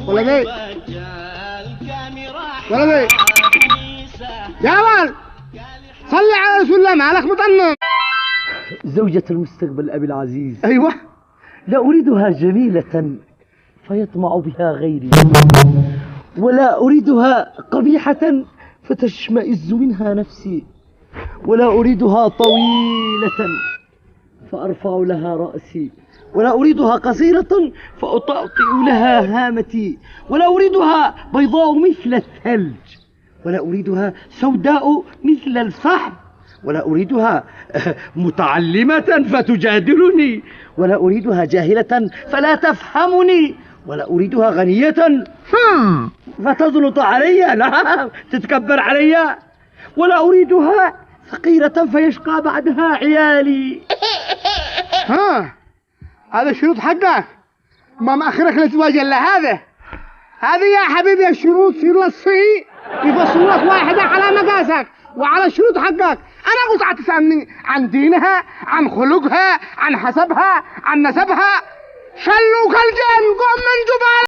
ولدي ولدي يا ولد صلي على رسول الله مالك مطنن. زوجة المستقبل أبي العزيز. أيوة. لا أريدها جميلة فيطمع بها غيري، ولا أريدها قبيحة فتشمئز منها نفسي، ولا أريدها طويلة فأرفع لها رأسي، ولا أريدها قصيرة فأطأطئ لها هامتي، ولا أريدها بيضاء مثل الثلج، ولا أريدها سوداء مثل الفحم، ولا أريدها متعلمة فتجادلني، ولا أريدها جاهلة فلا تفهمني، ولا أريدها غنية فتزلط علي، لا تتكبر علي، ولا أريدها فقيرة فيشقى بعدها عيالي. ها هذا الشروط حقك ما مأخرك الازواج الا هذه يا حبيبي الشروط في نصي يفصل لك واحدة على مقاسك وعلى الشروط حقك. انا قلت تسألني عن دينها، عن خلقها، عن حسبها، عن نسبها. شلوك الجن قم من جبال.